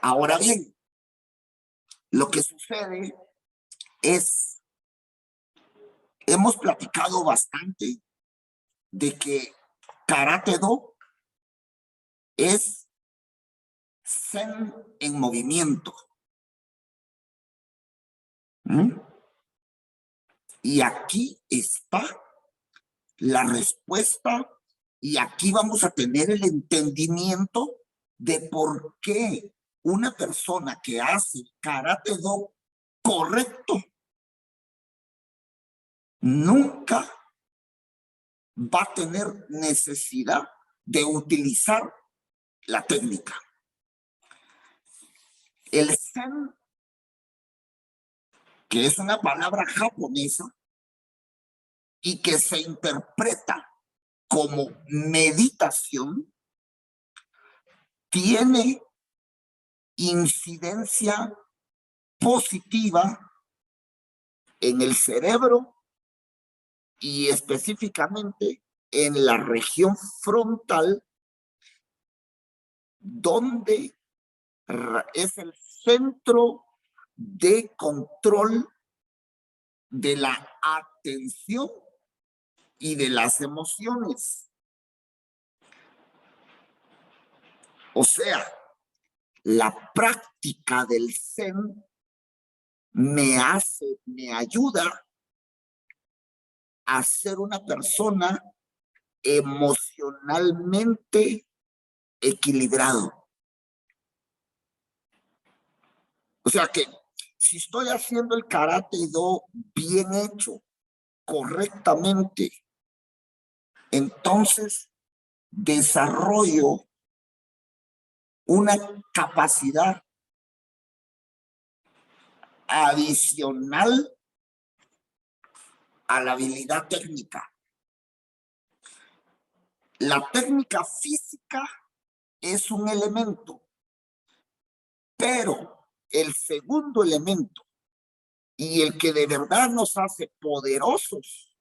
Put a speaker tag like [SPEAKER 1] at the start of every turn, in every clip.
[SPEAKER 1] Ahora bien, lo que sucede es, hemos platicado bastante de que Karate Do es Zen en movimiento. ¿Mm? Y aquí está la respuesta y aquí vamos a tener el entendimiento de por qué una persona que hace Karate Do correcto nunca va a tener necesidad de utilizar la técnica. El Zen, que es una palabra japonesa y que se interpreta como meditación, tiene incidencia positiva en el cerebro y específicamente en la región frontal, donde es el centro de control de la atención y de las emociones. O sea, la práctica del Zen me ayuda a ser una persona emocionalmente equilibrado. O sea que si estoy haciendo el Karate Do bien hecho, correctamente, entonces desarrollo una capacidad adicional a la habilidad técnica. La técnica física es un elemento, pero el segundo elemento y el que de verdad nos hace poderosos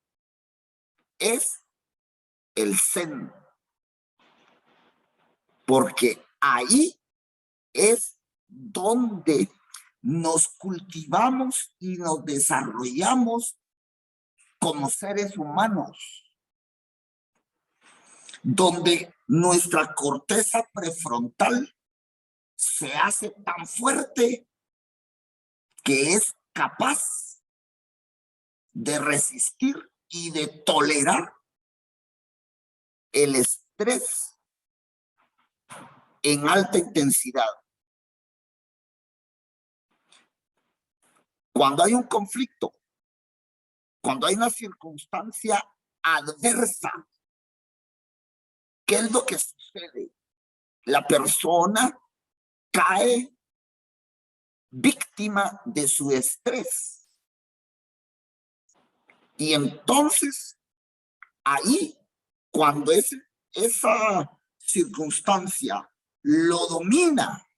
[SPEAKER 1] es el Zen, porque ahí es donde nos cultivamos y nos desarrollamos como seres humanos, donde nuestra corteza prefrontal se hace tan fuerte que es capaz de resistir y de tolerar el estrés en alta intensidad. Cuando hay un conflicto, cuando hay una circunstancia adversa, ¿qué es lo que sucede? La persona cae víctima de su estrés. Y entonces, ahí, cuando esa circunstancia lo domina,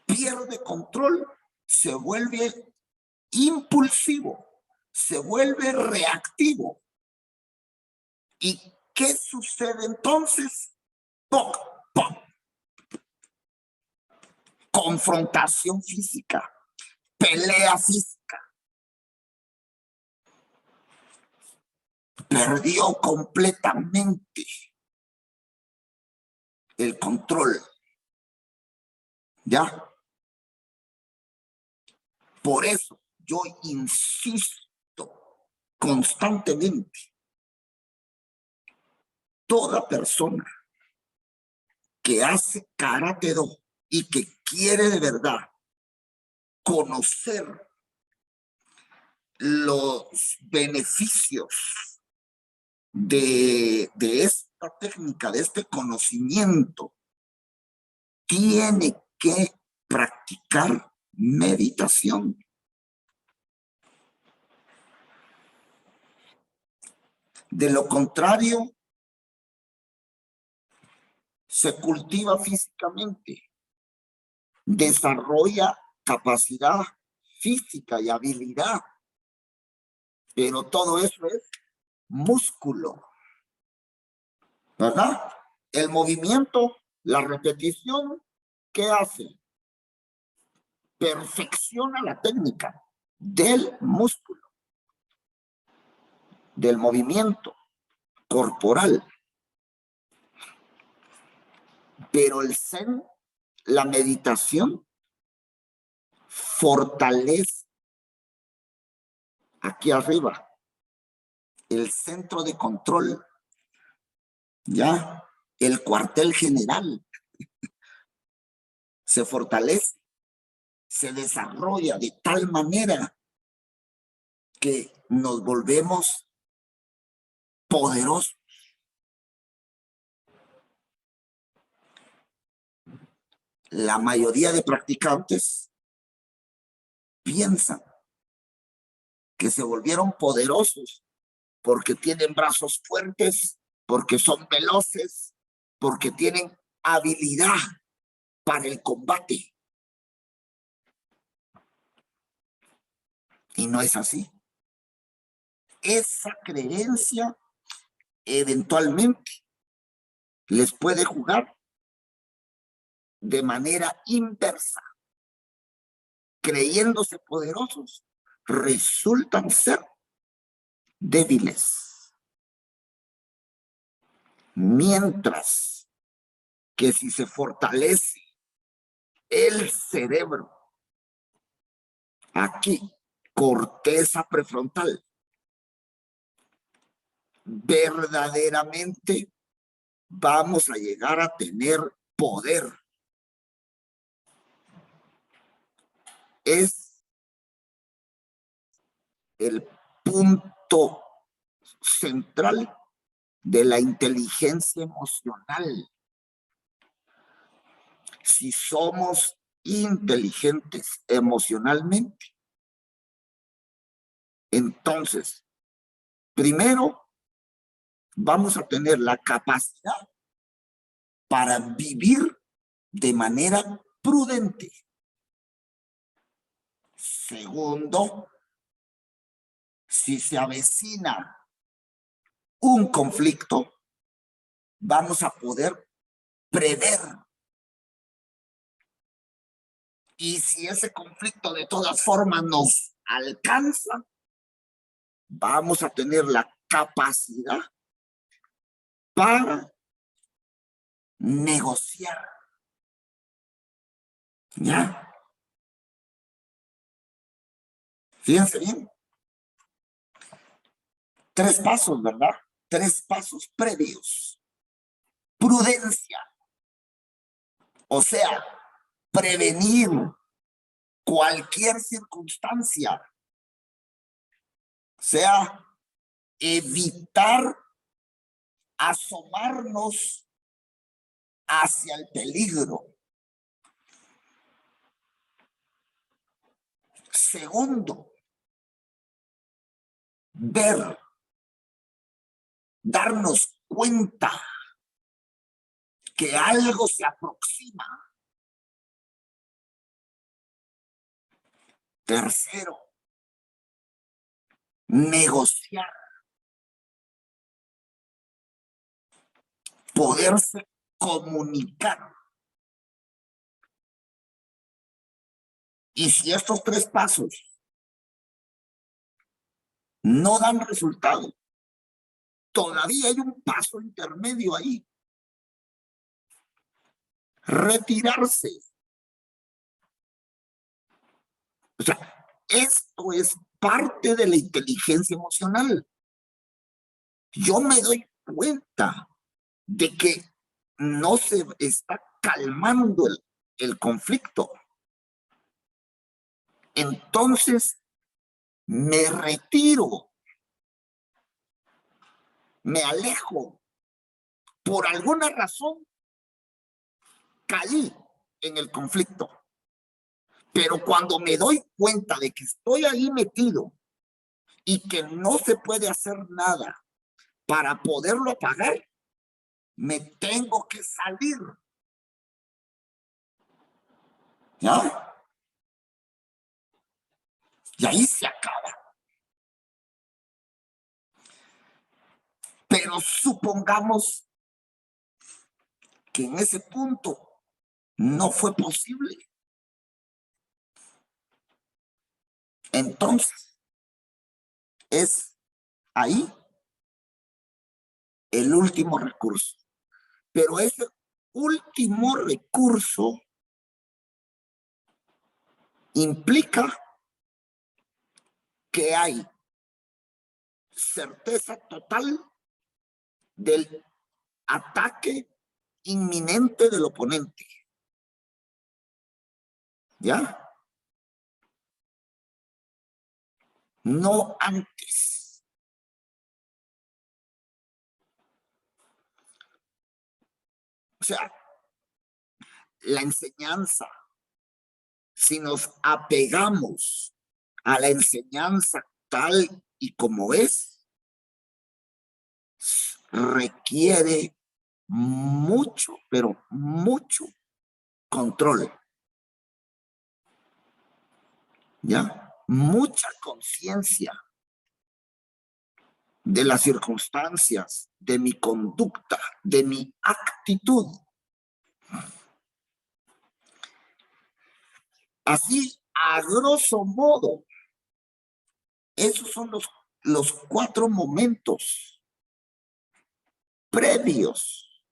[SPEAKER 1] pierde control, se vuelve impulsivo, se vuelve reactivo. ¿Y qué sucede entonces? ¡Pum! ¡Pum! Confrontación física, pelea física. Perdió completamente el control. ¿Ya? Por eso yo insisto constantemente, toda persona que hace Karate Do y que quiere de verdad conocer los beneficios de esta técnica, de este conocimiento, tiene que practicar meditación. De lo contrario, se cultiva físicamente, desarrolla capacidad física y habilidad, pero todo eso es músculo, ¿verdad? El movimiento, la repetición, ¿qué hace? Perfecciona la técnica del músculo, del movimiento corporal. Pero el Zen, la meditación, fortalece aquí arriba el centro de control, ya el cuartel general se fortalece, se desarrolla de tal manera que nos volvemos poderosos. La mayoría de practicantes piensan que se volvieron poderosos porque tienen brazos fuertes, porque son veloces, porque tienen habilidad para el combate. Y no es así. Esa creencia eventualmente les puede jugar de manera inversa. Creyéndose poderosos, resultan ser débiles. Mientras que si se fortalece el cerebro, aquí, corteza prefrontal, verdaderamente vamos a llegar a tener poder. Es el punto central de la inteligencia emocional. Si somos inteligentes emocionalmente, entonces, primero, vamos a tener la capacidad para vivir de manera prudente. Segundo, si se avecina un conflicto, vamos a poder prever. Y si ese conflicto de todas formas nos alcanza, vamos a tener la capacidad para negociar. ¿Ya? Fíjense bien. 3 pasos, ¿verdad? 3 pasos previos. Prudencia. O sea, prevenir cualquier circunstancia. O sea, evitar asomarnos hacia el peligro. Segundo, ver, darnos cuenta que algo se aproxima. Tercero, negociar, poderse comunicar. Y si estos 3 pasos no dan resultado, todavía hay un paso intermedio ahí. Retirarse. O sea, esto es parte de la inteligencia emocional. Yo me doy cuenta de que no se está calmando el conflicto. Entonces, me retiro, me alejo. Por alguna razón, caí en el conflicto. Pero cuando me doy cuenta de que estoy ahí metido y que no se puede hacer nada para poderlo apagar, me tengo que salir. ¿Ya? Y ahí se acaba. Pero supongamos que en ese punto no fue posible. Entonces, es ahí el último recurso. Pero ese último recurso implica que hay certeza total del ataque inminente del oponente. ¿Ya? No antes. O sea, la enseñanza, si nos apegamos a la enseñanza tal y como es, requiere mucho, pero mucho control. ¿Ya? Mucha conciencia de las circunstancias, de mi conducta, de mi actitud. Así, a grosso modo, esos son los 4 momentos previos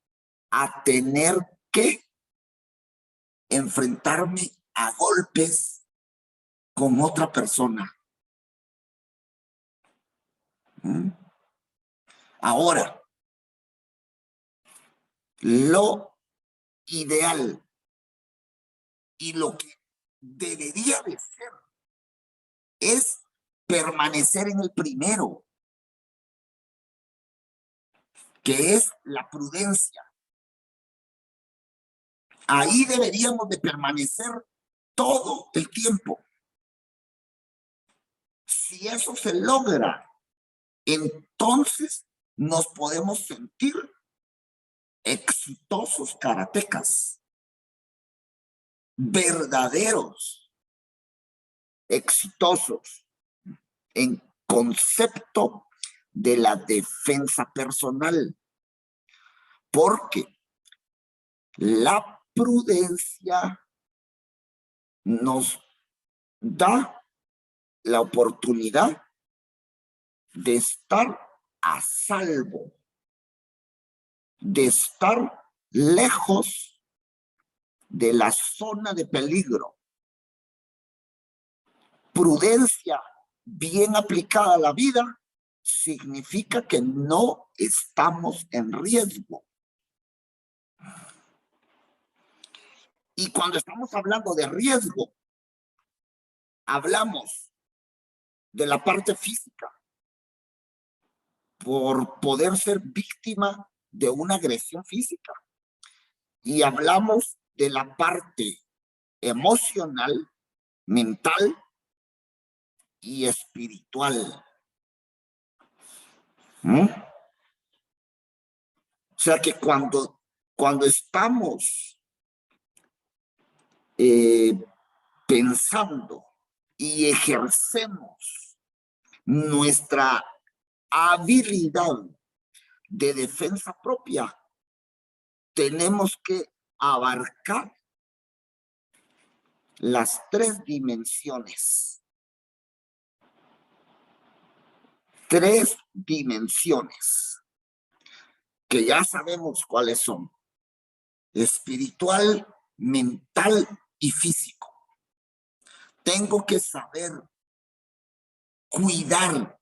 [SPEAKER 1] a tener que enfrentarme a golpes con otra persona. Ahora, lo ideal y lo que debería de ser es permanecer en el primero, que es la prudencia. Ahí deberíamos de permanecer todo el tiempo. Si eso se logra, entonces nos podemos sentir exitosos karatecas, verdaderos, exitosos en concepto de la defensa personal, porque la prudencia nos da la oportunidad de estar a salvo, de estar lejos de la zona de peligro. Prudencia bien aplicada a la vida significa que no estamos en riesgo. Y cuando estamos hablando de riesgo, hablamos de la parte física, por poder ser víctima de una agresión física. Y hablamos de la parte emocional, mental y espiritual. O sea que cuando estamos pensando y ejercemos nuestra habilidad de defensa propia, tenemos que abarcar las 3 dimensiones. 3 dimensiones que ya sabemos cuáles son: espiritual, mental y físico. Tengo que saber cuidar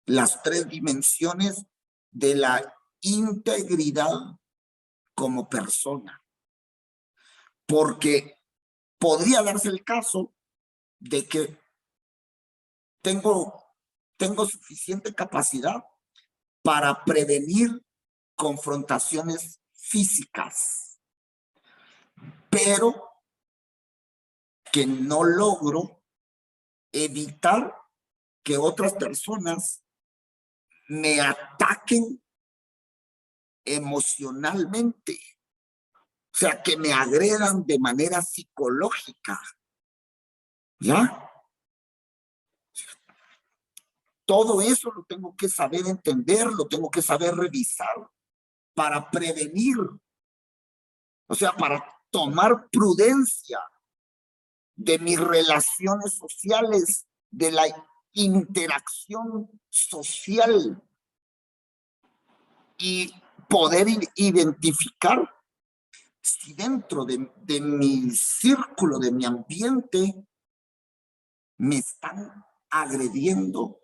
[SPEAKER 1] las 3 dimensiones de la integridad como persona, porque podría darse el caso de que tengo suficiente capacidad para prevenir confrontaciones físicas, pero que no logro evitar que otras personas me ataquen emocionalmente, o sea, que me agredan de manera psicológica. ¿Ya? Todo eso lo tengo que saber entender, lo tengo que saber revisar para prevenir O sea, para tomar prudencia de mis relaciones sociales, de la interacción social y poder identificar si dentro de mi círculo, de mi ambiente, me están agrediendo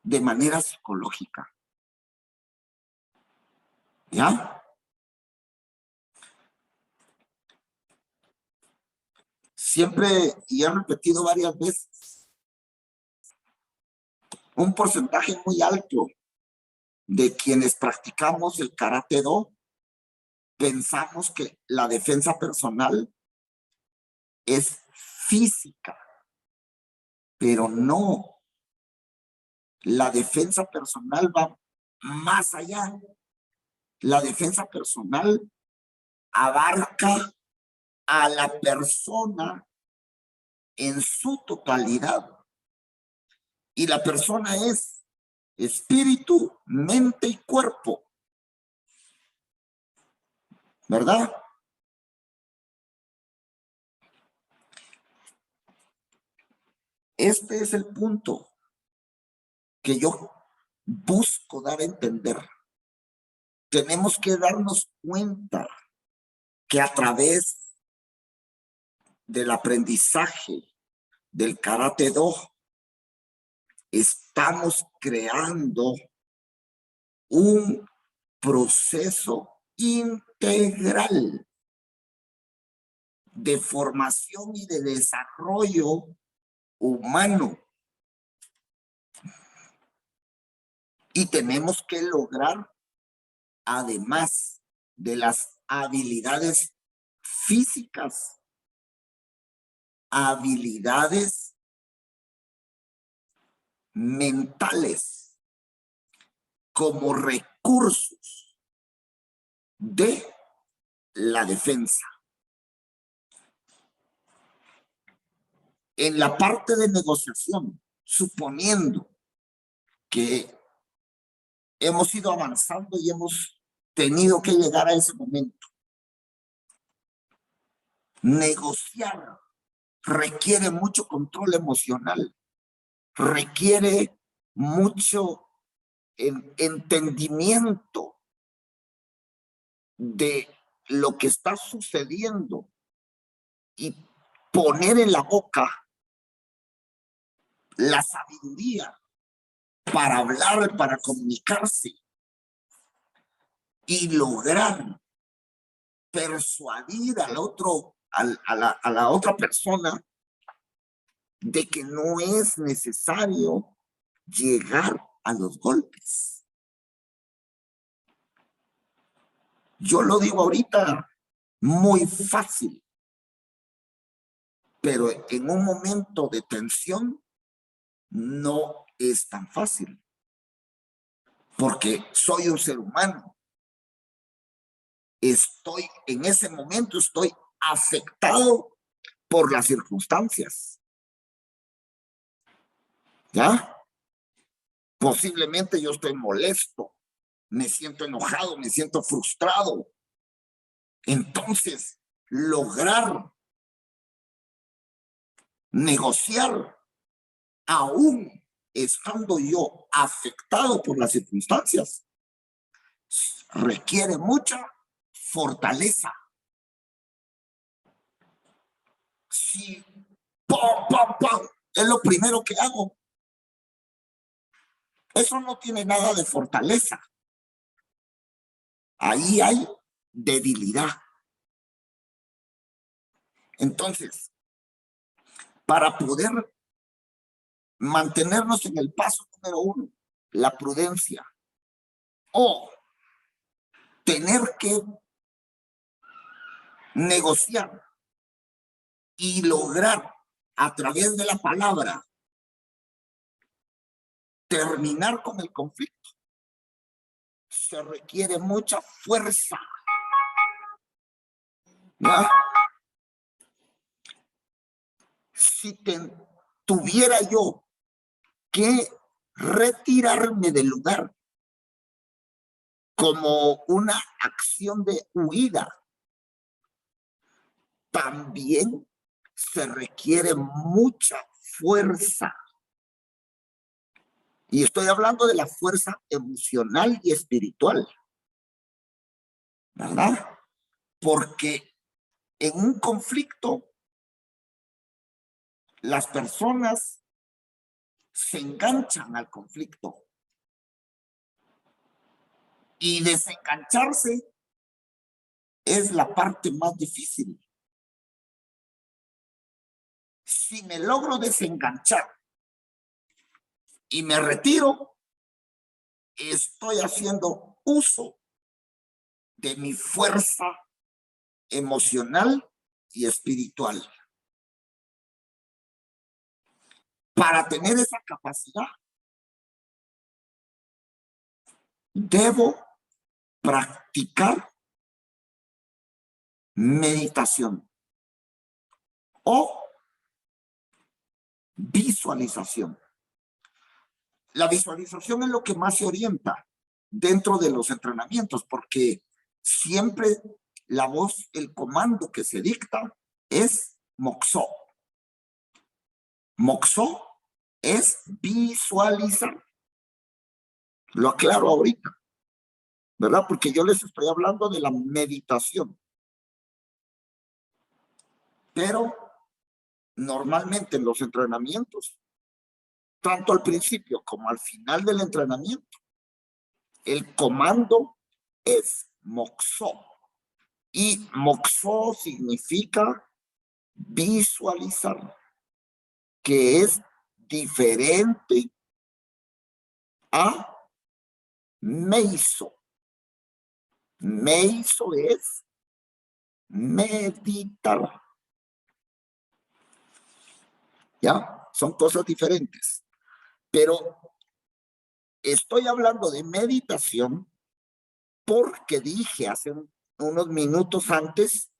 [SPEAKER 1] de manera psicológica. ¿Ya? Siempre, y he repetido varias veces, un porcentaje muy alto de quienes practicamos el Karate Do pensamos que la defensa personal es física, pero no. La defensa personal va más allá. La defensa personal abarca a la persona en su totalidad. Y la persona es espíritu, mente y cuerpo. ¿Verdad? Este es el punto que yo busco dar a entender. Tenemos que darnos cuenta que a través del aprendizaje del Karate Do estamos creando un proceso integral de formación y de desarrollo humano. Y tenemos que lograr, además de las habilidades físicas, habilidades mentales como recursos de la defensa. En la parte de negociación, suponiendo que hemos ido avanzando y hemos tenido que llegar a ese momento, negociar requiere mucho control emocional, requiere mucho entendimiento de lo que está sucediendo y poner en la boca la sabiduría para hablar, para comunicarse y lograr persuadir al otro, a la otra persona de que no es necesario llegar a los golpes. Yo lo digo ahorita muy fácil, pero en un momento de tensión no es tan fácil, porque soy un ser humano. Estoy, en ese momento estoy afectado por las circunstancias. ¿Ya? Posiblemente yo estoy molesto, me siento enojado, me siento frustrado. Entonces, lograr negociar, aún estando yo afectado por las circunstancias, requiere mucha fortaleza. Si ¡pum, pum, pum! Es lo primero que hago, eso no tiene nada de fortaleza. Ahí hay debilidad. Entonces, para poder mantenernos en el paso número 1, la prudencia, o tener que negociar y lograr a través de la palabra terminar con el conflicto, se requiere mucha fuerza. ¿Ya? Si tuviera yo que retirarme del lugar como una acción de huida, también se requiere mucha fuerza. Y estoy hablando de la fuerza emocional y espiritual, ¿verdad? Porque en un conflicto, las personas se enganchan al conflicto. Y desengancharse es la parte más difícil. Si me logro desenganchar y me retiro, estoy haciendo uso de mi fuerza emocional y espiritual. Para tener esa capacidad, debo practicar meditación o visualización. La visualización es lo que más se orienta dentro de los entrenamientos, porque siempre la voz, el comando que se dicta es Moksó. Moksó es visualizar. Lo aclaro ahorita, ¿verdad? Porque yo les estoy hablando de la meditación. Pero normalmente en los entrenamientos, tanto al principio como al final del entrenamiento, el comando es Moksó. Y Moksó significa visualizar, que es diferente a Meiso. Meiso es meditar. ¿Ya? Son cosas diferentes. Pero estoy hablando de meditación porque dije hace unos minutos antes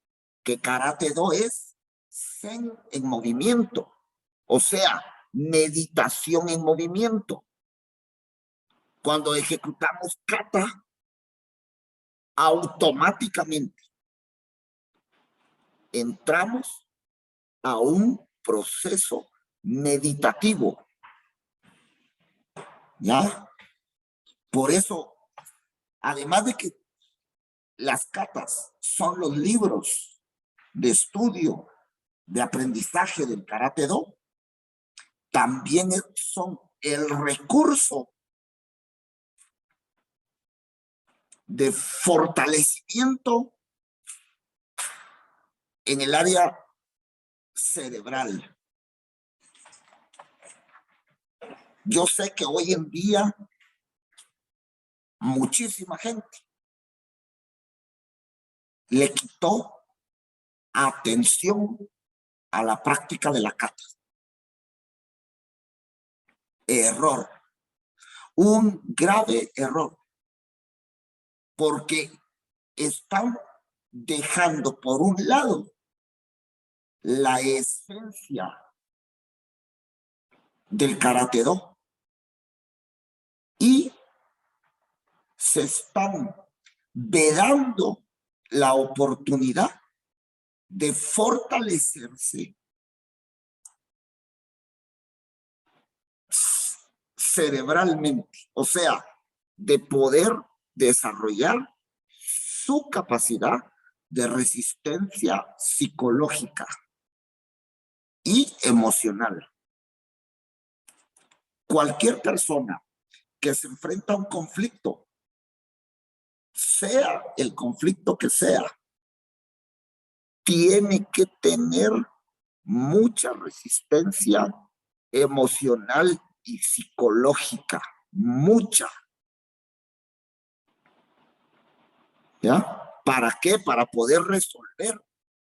[SPEAKER 1] que Karate Do es Zen en movimiento. O sea, meditación en movimiento. Cuando ejecutamos kata, automáticamente entramos a un proceso meditativo. ¿Ya? Por eso, además de que las katas son los libros de estudio, de aprendizaje del Karate Do, también son el recurso de fortalecimiento en el área cerebral. Yo sé que hoy en día muchísima gente le quitó atención a la práctica de la kata. Error. Un grave error. Porque están dejando por un lado la esencia del Karate Do y se están vedando la oportunidad de fortalecerse cerebralmente, o sea, de poder desarrollar su capacidad de resistencia psicológica y emocional. Cualquier persona que se enfrenta a un conflicto, sea el conflicto que sea, tiene que tener mucha resistencia emocional y psicológica, mucha. ¿Ya? ¿Para qué? Para poder resolver